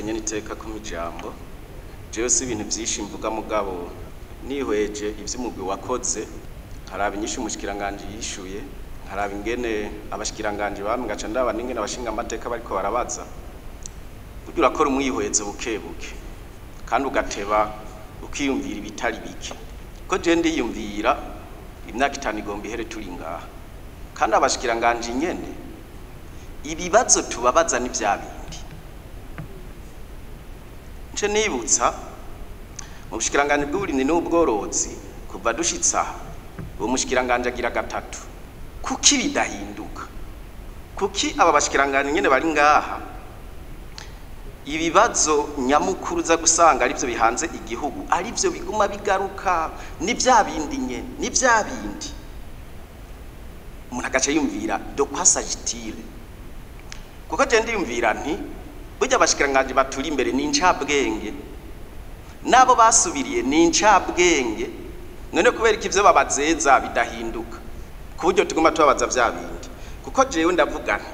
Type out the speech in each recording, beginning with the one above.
nyene iteka ku mijambo jewe si ibintu vyinshi mvuga mugabo nihweje ivy'umugwi wakoze haraba inyishu umushikiranganje yishuye haraba ingene abashikiranganje bamwe gaca ndaba n'ingene abashinga amateka bariko barabaza buryo urakora umwihwezo bukebuke kandi ugateba ukiyumvira ibitari bike ko je ndiyumvira imyaka 5 igomba ihere turi ngaha kandi abashikiranganje nyene ibibazo tubabaza ni vyabindi nce nibutsa mu bushikiranganje bw'uburimyi n'ubworozi kuva dushitsa uwo mushikiranganje agira gatatu kuki bidahinduka kuki aba bashikiranganje nyene bari ngaha ibibazo nyamukuru za gusanga ari byo bihanze igihugu ari byo biguma bigaruka ni vyabindi nyene ni vyabindi umuntu agaca yumvira do passagitile kuko je ndiyumvira nti burya abashikiranganje baturi imbere ni incabwenge nabo basubiriye ni incabwenge none kubera ikivyo babazeza bidahinduka kuburyo tuguma tubabaza vyabindi kuko jewe ndavuga nti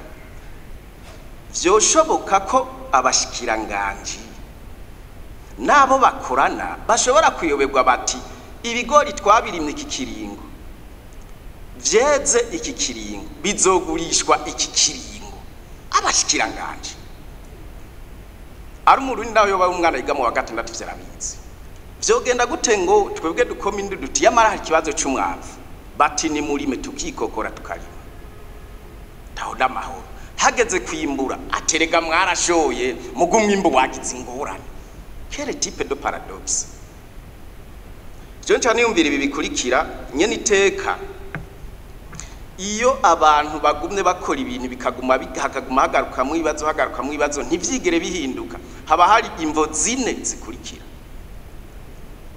vyoshoboka ko abashikiranganje nabo bakorana bashobora kuyoberwa bati ibigori twabirimye iki kiringo vyeze iki kiringo bizogurishwa iki kiringo abashikiranganje ari umurundi nawe yoba umwana yiga mu wa gatandatu vyarabizi vyogenda gute ngo twebwe dukoma indi duti yamara hari kibazo c'umwavu bati ni murime tukikokora tukarima tahoda mahoro hageze kwimbura aterega mwarashoye mugu mwimbo wagize ingorane quel type de paradoxe je ncane yumvira ibi bikurikira nyene iteka iyo abantu bagumye bakora ibintu bikaguma hagaruka mu bibazo ntivyigere bihinduka haba hari imvo zine zikurikira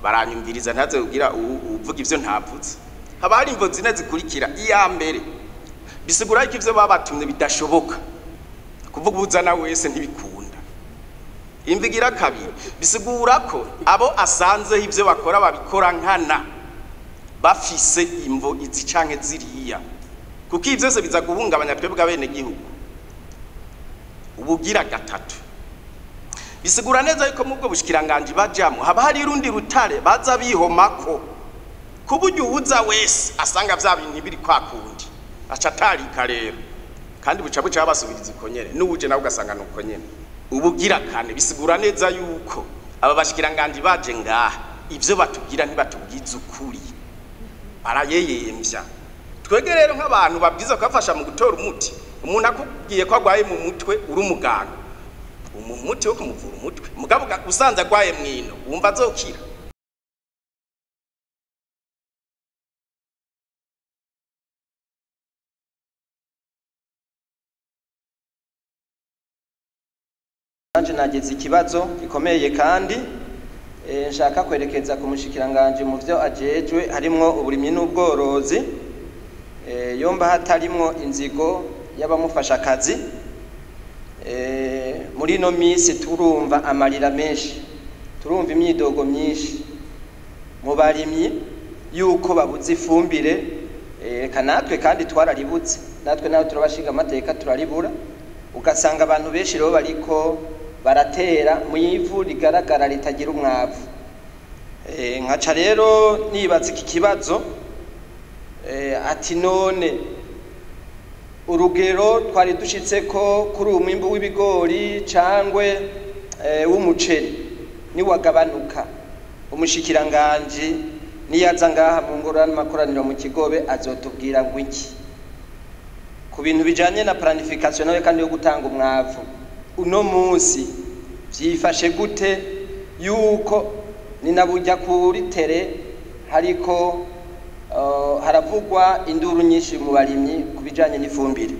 baranyumviriza ntaze kugira uvuga ivyo ntavuze haba hari imvo zine zikurikira iya mbere bisigura ko ivyo babatumye bidashoboka kuvuga uzana wese ntibikunda imvigira kabiri bisigura ko abo asanze ivyo bakora babikora nkana bafise imvo izi canke ziriya kuko ivyo byose biza guhungabanya twebwe abene gihugu ubugira gatatu bisigura neza yuko mubwo bushikiranganje bajamwe haba hari irundi rutare baza bihomako kuburyo ubuza wese asanga vya bintu biri kwakundi acatarika rero kandi buca basubiriza ikonyere n'ubuje nawe ugasanga nuko nyene ubugira kane bisigura neza yuko aba bashikiranganje baje ngaha ivyo batubwira ntibatubwiza ukuri barayeyemvya twege rero nk'abantu babwiza kwafasha mu gutora umuti umuntu akubwiye ko agwaye mu mutwe uri umuganga umuti wo kumuvura umutwe mugabo usanze agwaye mwino wumva azokira Nanje nageze ikibazo gikomeye kandi nshaka kwerekeza ku mushikiranganje mu vyo ajejwe harimwo uburimyi n'ubworozi yomba hatarimwo inzigo y'abamufasha akazi muri no misi turumva amarira menshi turumva imyidogo myinshi mu barimyi yuko babuze ifumbire kanatwe kandi twaraributse natwe naho turabashinga amateka turaribura ugasanga abantu benshi rero bariko baratera mu ivu rigaragara ritagira umwavu nkaca rero nibaza iki kibazo ati none urugero twari dushitse ko kuri umwimbu w'ibigori cangwe w'umuceri ni wagabanuka umushikiranganje niyaza ngaha mu ngorane makoraniro mu Kigobe azotubwira ngo iki ku bintu bijanye na planification nawe kandi yo gutanga umwavu uno munsi vyifashe gute yuko ninabujya kuri tere hariko haravugwa induru nyinshi mu barimyi kubijanye n'ifumbire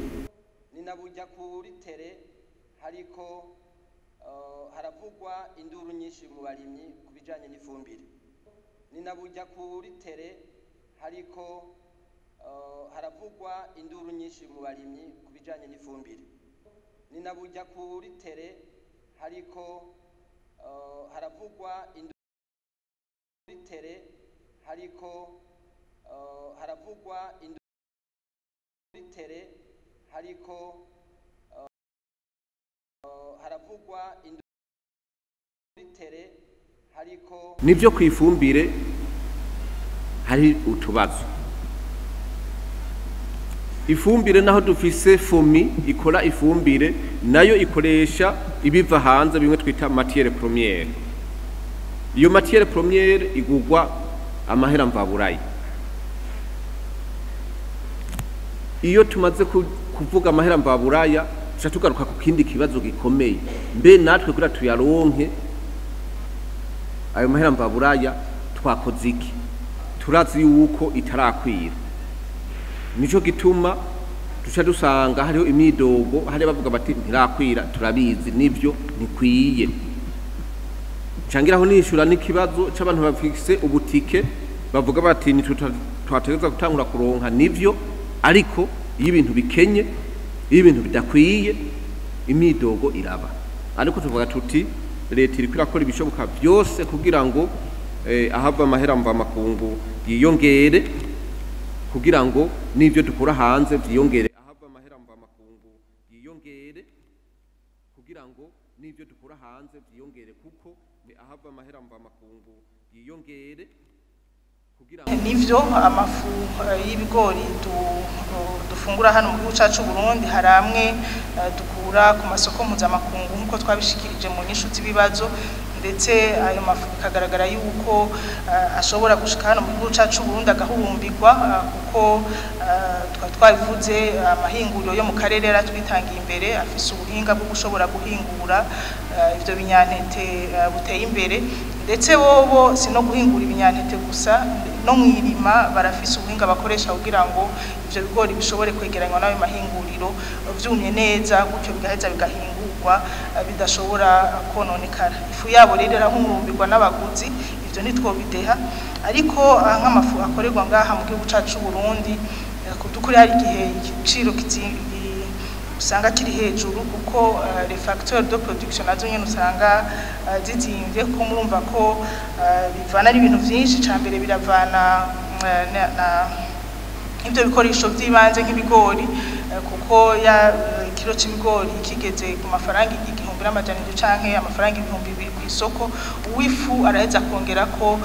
ninabujya kuri tere hariko haravugwa induru nyinshi mu barimyi kubijanye n'ifumbire ninabujya kuri tere hariko haravugwa induru nyinshi mu barimyi kubijanye n'ifumbire ninabujya kuri tere hariko haravugwa induru tere hariko haravugwa induru tere hariko haravugwa nivyo kwifumbire hari utubazo. Ifumbire naho dufise fomi ikora ifumbire nayo ikoresha ibiva hanze bimwe twita matière première. Iyo matière première igugwa amahera mvaburayi. Iyo tumaze kuvuga amahera mvaburaya tuca tugaruka ku kindi kibazo gikomeye, mbe natwe kuri tuyaronke ayo mahera mvaburaya twakoze iki? Turazi yuko itarakwira. Nico gituma tuca dusanga hariho imidogo, hari bavuga bati ntirakwira, turabizi nivyo ntikwiye. Cangiraho nishura n'ikibazo c'abantu bafise ubutike bavuga bati ni twategeza gutangura kuronka nivyo, ariko iyo ibintu bikenye, iyo ibintu bidakwiye, imidogo iraba. Ariko tuvuga tuti leta iri kwirakora ibishoboka byose kugira ngo ahava amahera mva makungu yiyongere, kugira ngo n'ivyo dukura hanze vyiyongere. Ahava amahera mva makungu yiyongere, kugira ngo n'ivyo dukura hanze vyiyongere, kuko ahava amahera mva makungu yiyongere nivyo amafu y'ibigori dufungura hano mu gihugu cyacu Burundi hari amwe dukura ku masoko mpuzamakungu nkuko twabishikirije mu nyishu z'ibibazo, ndetse ayo mafu bikagaragara yuko ashobora gushika hano mu gihugu cyacu Burundi agahurumbirwa, kuko twabivuze amahinguriro yo mu karere yaratwitangiye imbere afise ubuhinga bwo gushobora guhingura ivyo binyantete buteye imbere, ndetse bobo sino guhingura ibinyantete gusa no mwirima barafise ubuhinga bakoresha kugira ngo ivyo bigori bishobore kwegeranywa nawe mahinguriro vyumye neza, gutyo bigaheza bigahingurwa bidashobora kononekara. Ifu yabo rero irahumurumbirwa n'abaguzi, ivyo nitwobideha, ariko nk'amafu akorerwa ngaha mu gihugu cyacu Burundi kudukuri hari igihe igiciro usanga kiri hejuru, kuko les facteurs de production nazo nyene usanga zizimvye, ko murumva ko bivana n'ibintu vyinshi. Cambere biravana na ivyo bikoresho vy'ibanze nk'ibigori, kuko ya kilo c'ibigori kigeze ku mafaranga 1,700 canke amafaranga 2,000 ku isoko, uwifu araheza kongera ko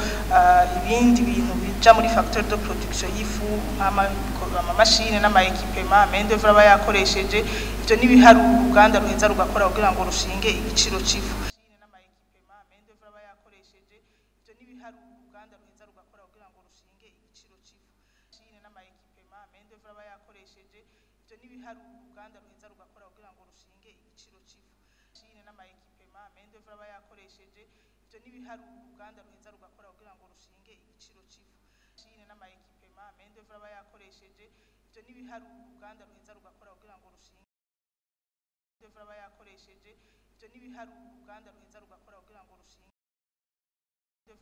ibindi bintu bija muri facteur de production y'ifu amamashine n'amaekipema main d'œuvre aba yakoresheje. Ivyo nibiharu uruganda ruheza rugakora kugira ngo rushinge igiciro c'ifu n'amaekipema main d'œuvre aba yakoresheje. Ivyo nibiharu uruganda ruheza rugakora kugira ngo rushinge igiciro c'ifu n'amaekipema main d'œuvre aba yakoresheje. Ivyo nibiharu uruganda ruheza rugakora kugira ngo rushinge igiciro c'ifu n'amaekipema main d'œuvre aba yakoresheje. Ivyo nibiharu uruganda ruheza rugakora kugira ngo rushinge igiciro c'ifu n'amaekipema main d'œuvre aba yakoresheje. Ivyo nibiharu uruganda ruheza rugakora kugira ngo rushinge aba yakoresheje. Ivyo nibiharu uruganda ruheza rugakora kugira ngo rushinge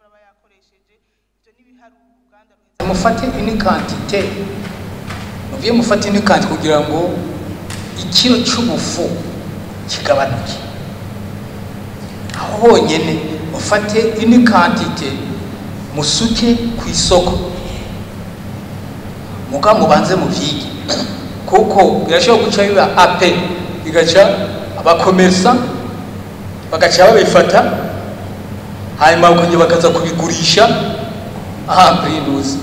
aba yakoresheje. Ivyo nibiharu uruganda ruheza mufate une quantité, muviye mufate une quantité kugira ngo ikiro cy'ubufu kigabanuke. Aho honyene mufate une quantité musuke ku isoko, muga mubanze muvyige, kuko birashobora guca biba ape bigaca abakomersa bagaca babifata hanyuma bakongera bakaza kubigurisha prinuzi.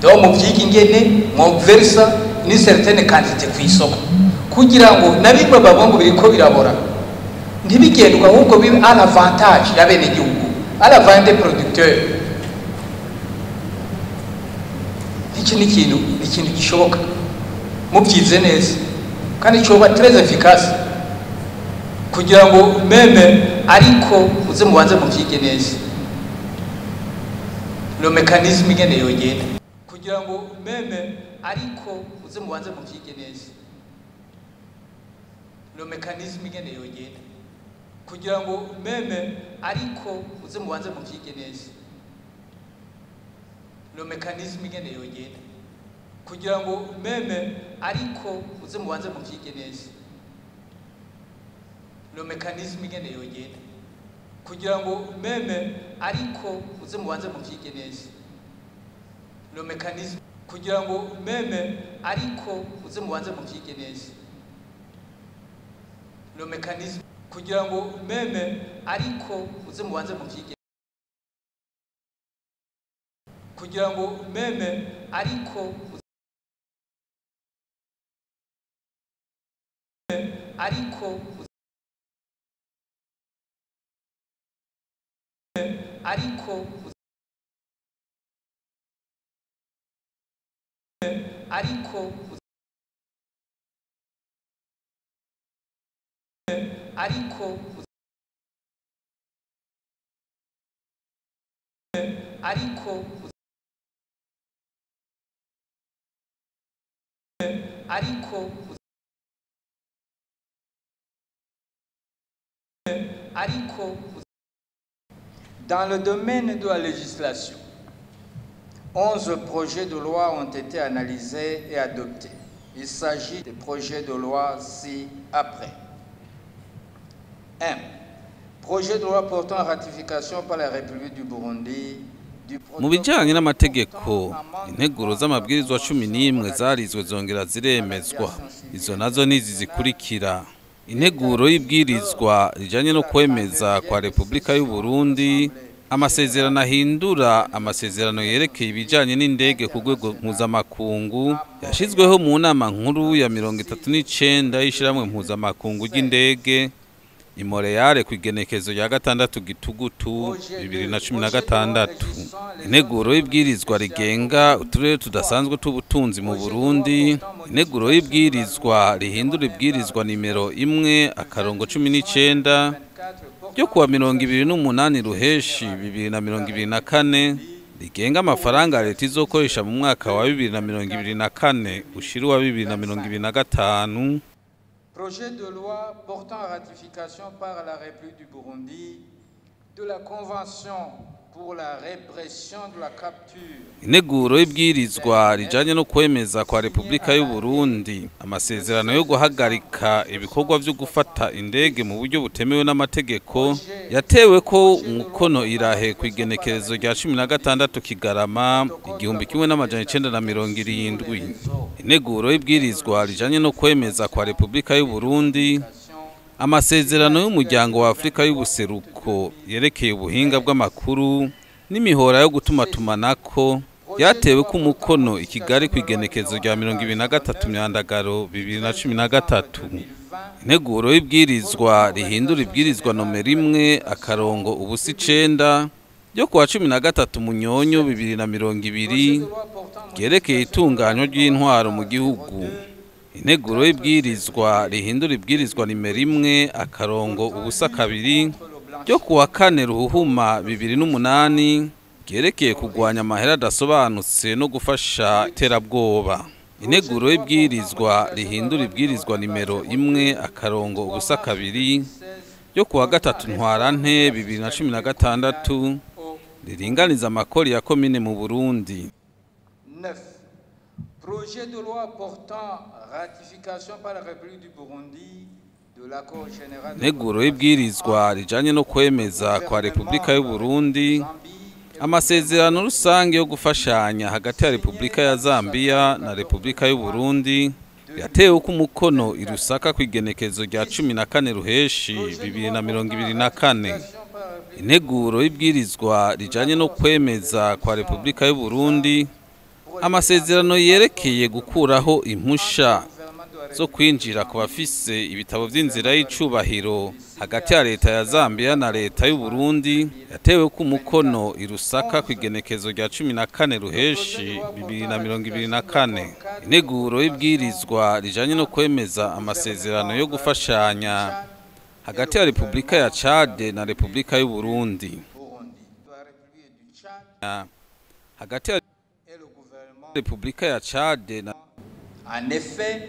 Donc muvyige ingene muversa une certaine quantité ku isoko, kugira ngo nabimwe babongo biriko birabora ntibigendwa, ahubwo bibe à l'avantage y'abene gihugu, à l'avantage des producteurs. Iki ni ikintu gishoboka mubyize neza kandi cyoba très efficace, kugira ngo meme ariko muze mubanze muvyige neza le mécanisme ngene yogenda, kugira ngo meme ariko muze mubanze muvyige neza le mécanisme ngene yogenda, kugira ngo meme ariko muze mubanze muvyige neza le mécanisme ngene yogenda, kugira ngo meme ariko muze mubanze muvyige neza le mécanisme ngene yogenda, kugira ngo meme ariko muze mubanze muvyige neza le mécanisme, kugira ngo meme ariko muze mubanze muvyige neza le mécanisme, kugira ngo meme ariko muze mubanze mukige kugira ngo meme ariko ariko ariko ariko ariko ariko ariko ariko dans le domaine de la législation 11 projets de loi ont été analysés et adoptés. Il s'agit des projets de loi ci-après. 1. Projet de loi portant ratification par la République du Burundi mu bijyanye n'amategeko integuro z'amabwirizwa 11 zarizwe zongera ziremezwa izo nazo nizi zikurikira integuro y'ibwirizwa rijanye no kwemeza kwa Repubulika y'u Burundi amasezerano ahindura amasezerano yerekeye ibijanye n'indege ku rwego mpuzamakungu yashizweho mu nama nkuru ya 39 y'ishiramwe mpuzamakungu ry'indege i Montreal ku igenekezo rya 6 Gitugutu 2016 integuro y'ibwirizwa rigenga uturere tudasanzwe t'ubutunzi mu Burundi integuro y'ibwirizwa rihindura ibwirizwa nimero 1/19 ryo kuwa 28 Ruheshi 2024 rigenga amafaranga leta izokoresha mu mwaka wa 2024 ushira wa 2025. Projet de loi portant ratification par la République du Burundi de la Convention pour la répression de la capture. Integuro y'ibwirizwa rijanye no kwemeza kwa Repubulika y'u Burundi amasezerano yo guhagarika ibikorwa byo gufata indege mu buryo butemewe n'amategeko yatewe ko umukono irahe ku igenekerezo rya 16 Kigarama 1970. Integuro y'ibwirizwa rijanye no kwemeza kwa Repubulika y'u Burundi amasezerano y'umuryango wa Afrika y'ubuseruko yerekeye ubuhinga bw'amakuru n'imihora yo gutumatumanako yatewe ku mukono i Kigali ku igenekezo rya 23 Myandagaro 2013. Integuro y'ibwirizwa rihindura ibwirizwa nomero 1/9 ryo kuwa 13 Munyonyo 2020 ryerekeye itunganywa ry'intwaro mu gihugu. Integuro y'ibwirizwa rihindura ibwirizwa nimero 1/2 ryo kuwa 4 Ruhuhuma 2008 ryerekeye kugwanya amahera adasobanutse no gufasha iterabwoba. Integuro y'ibwirizwa rihindura ibwirizwa nimero 1/2 ryo kuwa 3 Ntwarante 2016 riringaniza amakori ya komine mu Burundi. 9. Projet de loi portant ratification par la République du Burundi de l'accord général. Integuro y'ibwirizwa rijanye no kwemeza kwa Repubulika y'u Burundi amasezerano rusange yo gufashanya hagati ya Repubulika ya Zambia na Repubulika y'u Burundi yatewe ku mukono i Lusaka ku igenekezo rya 14 Ruheshi 2024. Integuro y'ibwirizwa rijanye no kwemeza kwa Repubulika y'u Burundi amasezerano yerekeye gukuraho impusha zo kwinjira ku bafise ibitabo vy'inzira y'icubahiro hagati ya leta ya Zambia na leta y'u Burundi yatewe ku mukono i Lusaka ku igenekezo rya 14 Ruheshi 2024. Integuro y'ibwirizwa rijanye no kwemeza amasezerano yo gufashanya hagati ya Repubulika ya Chad na Repubulika y'u Burundi hagati ya Repubulika ya Chad na. En effet,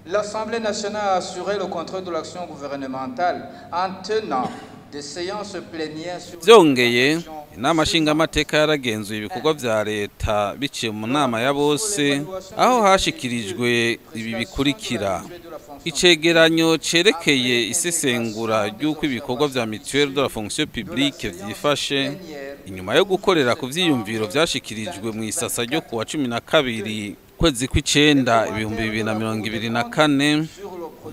l'Assemblée nationale a assuré le contrôle de l'action gouvernementale en tenant des séances plénières sur. Byongeye inama nshingamateka yaragenzuye ibikorwa vya leta biciye mu nama ya bose aho hashikirijwe ibi bikurikira: icegeranyo cerekeye isesengura ry'uko ibikorwa vya mutuelle de la fonction publique vyifashe inyuma yo gukorera ku vyiyumviro vyashikirijwe mu isasa ryo kuwa 12 kwezi kw'icenda 2024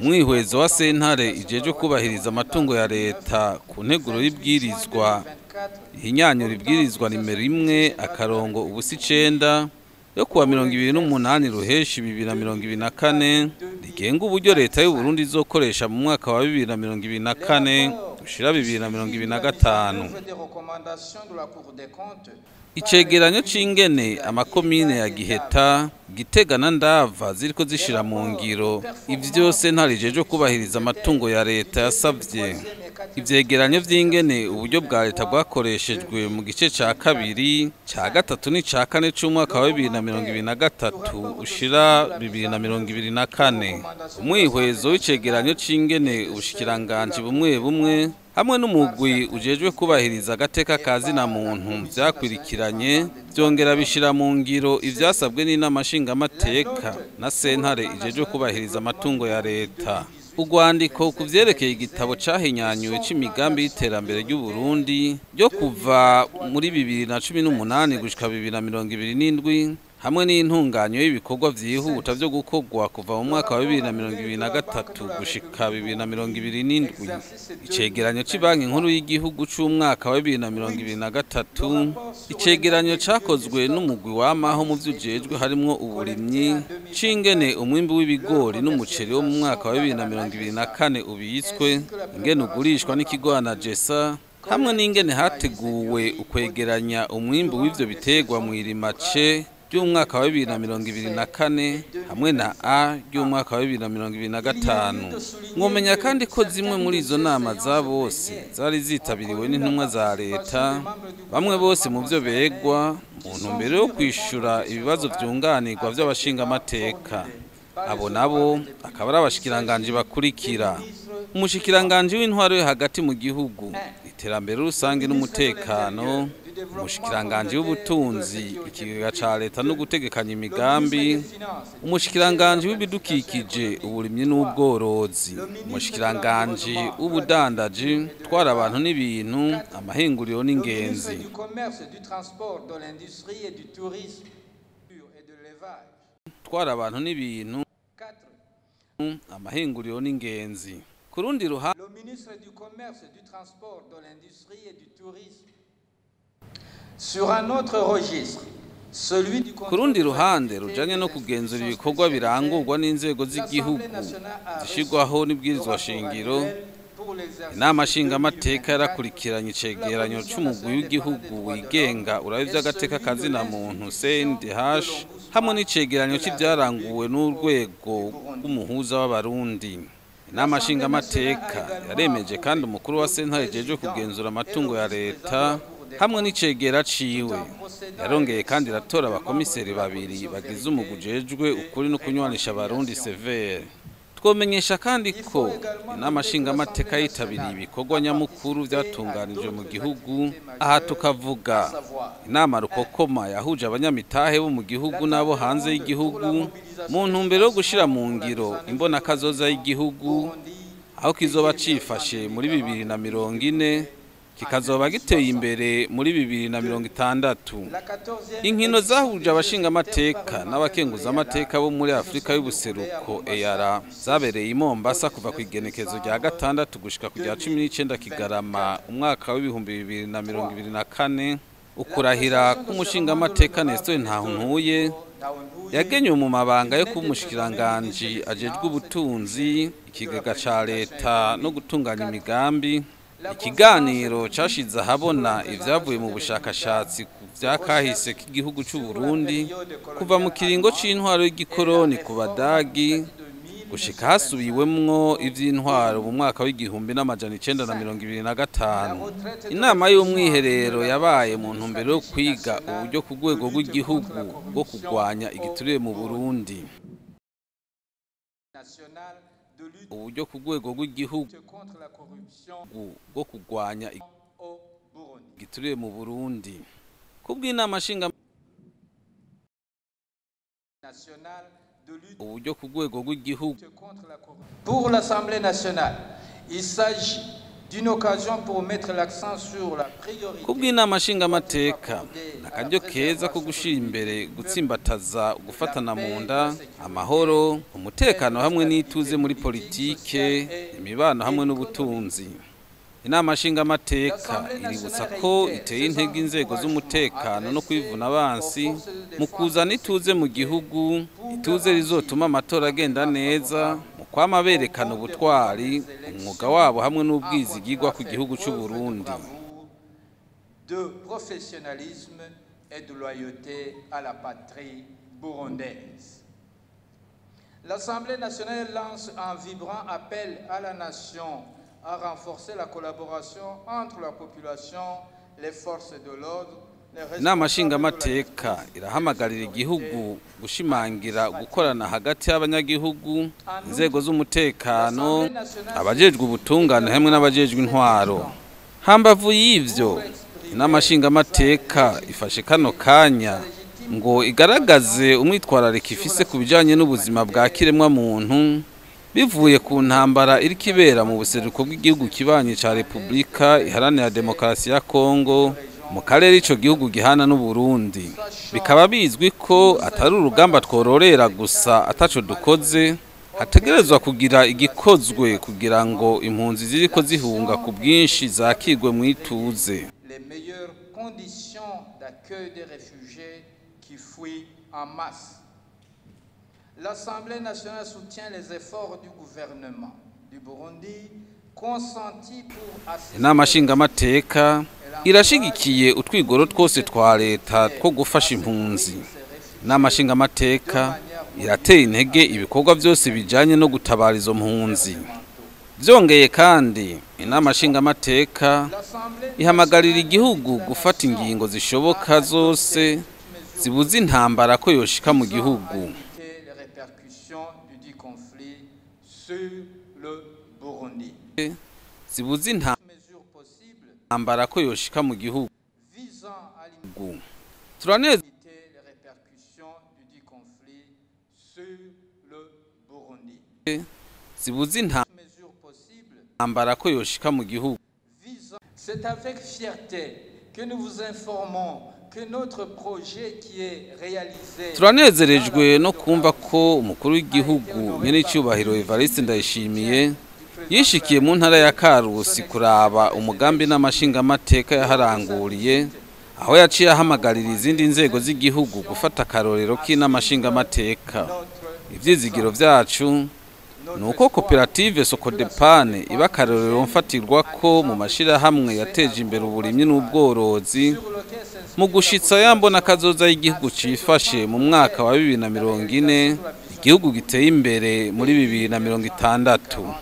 umwihwezo wa sentare ijeje kubahiriza amatungo ya leta ku nteguro y'ibwirizwa ihinyanyura ibwirizwa nimero 1/9 yo kuwa 28 ruheshi 2024 rigenga uburyo leta y'u Burundi izokoresha mu mwaka wa 2024 ushira 2025. Icegeranyo c'ingene amakomine ya Giheta, Gitega na Ndava ziriko zishira mu ngiro ivyo sentare ijeje kubahiriza amatungo ya leta yasavye. Ivyegeranyo vy'ingene uburyo bwa leta bwakoreshejwe mu gice ca kabiri, ca gatatu n'ica kane c'umwaka wa 2023 ushira 2024. Umwihwezo w'icegeranyo c'ingene ubushikiranganji bumwe bumwe hamwe n'umugwi ujejwe kubahiriza agateka kazina muntu vyakwirikiranye vyongera bishira mu ngiro ivyasabwe n'inama nshingamateka na sentare ijejwe kubahiriza amatungo ya leta. Urwandiko ku vyerekeye igitabo cahinyanyuwe c'imigambi y'iterambere ry'u Burundi ryo kuva muri 2018 gushika 2027 hamwe n'intunganyo y'ibikorwa vyihuta vyo gukorwa kuva mu mwaka wa 2023 gushika 2027. Icegeranyo c'Ibanki Nkuru y'Igihugu c'umwaka wa 2023, icegeranyo cakozwe n'umugwi w'amaho mu vyujejwe harimwo uburimyi c'ingene umwimbi w'ibigori n'umuceri wo mu mwaka wa 2024 ubitswe, ingene ugurishwa n'ikigo Anagesa, hamwe n'ingene hateguwe ukwegeranya umwimbi w'ivyo biterwa mu irima C ry'umwaka wa 2024 hamwe na A ry'umwaka wa 2025. Mwomenya kandi ko zimwe muri izo nama za bose zari zitabiriwe n'intumwa za leta, bamwe bose mu vyo begwa mu ntumbero yo kwishura ibibazo vyunganirwa vy'abashingamateka. Abo nabo akaba ari abashikiranganji bakurikira: umushikiranganji w'intwaro yo hagati mu gihugu, iterambere rusange n'umutekano, umushikiranganji w'ubutunzi, ikigega ca leta no gutegekanya imigambi, umushikiranganji w'ibidukikije, uburimyi n'ubworozi, umushikiranganji w'ubudandaji, twara abantu n'ibintu, amahinguriro n'ingenzi. Twara abantu n'ibintu, amahinguriro n'ingenzi. Ku rundi ruhande, ku rundi ruhande rujanye no kugenzura ibikorwa birangurwa n'inzego z'igihugu zishirwaho n'ibwirizwa shingiro, inama nshingamateka yarakurikiranye icegeranyo c'umugwi w'igihugu wigenga uraba ivy'agateka kazina muntu CNDH hamwe n'icegeranyo c'ivyaranguwe n'urwego rw'umuhuza w'abarundi. Inama nshingamateka yaremeje kandi umukuru wa sentare ijejwe kugenzura amatungo ya leta hamwe n'icegera ciwe. Yarongeye kandi iratora abakomiseri babiri bagize umugwi ujejwe ukuri no kunywanisha abarundi severe. Twomenyesha kandi ko inama nshingamateka yitabiriye ibikorwa nyamukuru vyatunganijwe mu gihugu. Aha tukavuga inama rukokoma yahuje abanyamitahe bo mu gihugu n'abo hanze y'igihugu mu ntumbero yo gushira mu ngiro imbonakazoza y'igihugu, aho kizoba cifashe muri 2040 kikazoba giteye imbere muri 2060. Inkino zahuje abashingamateka n'abakenguza amateka bo muri Afrika y'ubuseruko EAR zabereye i Mombasa kuva ku igenekezo rya 6 gushika ku rya 19 Kigarama umwaka wa 2024. Ukurahira k'umushingamateka Nestor Ntahuntuye yagenywe mu mabanga yo kuba umushikiranganji ajejwe ubutunzi, ikigega ca leta no gutunganya imigambi. Ikiganiro cashize ahabona ivyavuye mu bushakashatsi ku vyakahise k'igihugu c'u Burundi kuva mu kiringo c'intwaro y'igikoroni ku Badagi gushika hasubiwemwo ivy'intwaro mu mwaka w'1925. Inama y'umwiherero yabaye mu ntumbero yo kwiga uburyo ku rwego rw'igihugu bwo kurwanya igiturire mu Burundi. Uburyo ku rwego rw'igihugu bwo kurwanya igiturire mu Burundi. Kubw'inama nshinga uburyo ku rwego rw'igihugu. Pour l'Assemblée nationale, il s'agit d'une occasion pour mettre l'accent sur la priorité. Kubw'inama nshingamateka nakaryo keza ko gushira imbere gutsimbataza gufatana mu nda amahoro umutekano hamwe n'ituze muri politike imibano hamwe n'ubutunzi. Inama nshingamateka iributsa ko iteye intege inzego z'umutekano no kwivuna abansi mu kuzana ituze mu gihugu, ituze rizotuma amatora agenda neza mu kwama berekana ubutwari umwuga wabo hamwe n'ubwizigirwa ku gihugu cy'u Burundi. De professionnalisme et de loyauté à la patrie burundaise. L'Assemblée nationale lance un vibrant appel à la nation à renforcer la collaboration entre la population, les forces de l'ordre. Inama nshingamateka irahamagarira igihugu gushimangira gukorana hagati y'abanyagihugu, inzego z'umutekano, abajejwe ubutungane hamwe n'abajejwe intwaro. Hambavu y'ivyo, inama nshingamateka ifashe kano kanya ngo igaragaze umwitwarariko ifise ku bijanye n'ubuzima bwa kiremwa muntu bivuye ku ntambara iri kibera mu buseruko bw'igihugu kibanyi ca Republika Iharanira Demokarasi ya Kongo mu karere ico gihugu gihana n'u Burundi. Bikaba bizwi ko atari urugamba twororera gusa ataco dukoze, hategerezwa kugira igikozwe kugira ngo impunzi ziriko zihunga ku bwinshi zakirwe mu ituze. Les meilleures conditions d'accueil des réfugiés qui fuient en masse. L'Assemblée nationale soutient les efforts du gouvernement du Burundi consentis pour assister. Inama nshingamateka irashigikiye utwigoro twose twa leta two gufasha impunzi. Inama nshingamateka irateye intege ibikorwa byose bijanye no gutabara izo mpunzi. Vyongeye kandi inama nshingamateka ihamagarira igihugu gufata ingingo zishoboka zose zibuza intambara ko yoshika mu gihugu. Zibuza intambara ko yoshika mu gihugu. Turaneze zibuza intambara ko yoshika mu gihugu. C'est avec fierté que nous vous informons que notre projet qui est réalisé. Turanezerejwe no kumva ko umukuru w'igihugu nyene cyubahiro Evariste Ndayishimiye yishikiye mu ntara ya Karusi kuraba umugambi n'amashingamateka yaharanguriye, aho yaciye ahamagarira izindi nzego z'igihugu gufata akarorero k'inamashingamateka. Ivyizigiro vyacu nuko koperative Sokodepane iba akarorero mfatirwa ko mu mashirahamwe yateje imbere uburimyi n'ubworozi mu gushitsa yambona kazoza y'igihugu cifashe mu mwaka wa 2040, igihugu giteye imbere muri 2060.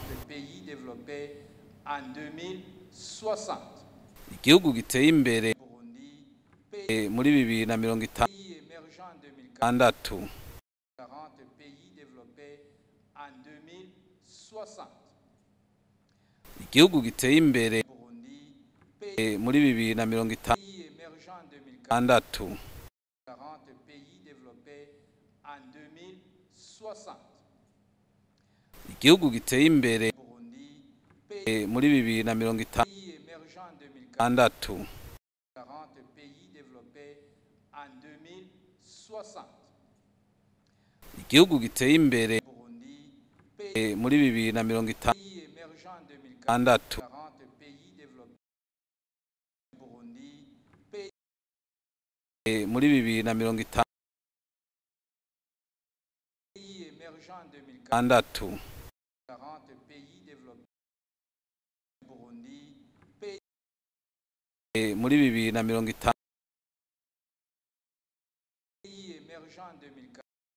Igihugu giteye imbere muri 2060. Igihugu giteye imbere muri 2060. Igihugu giteye imbere muri 2060. Igihugu giteye imbere muri 2060. Muri 2060. Muri 2060.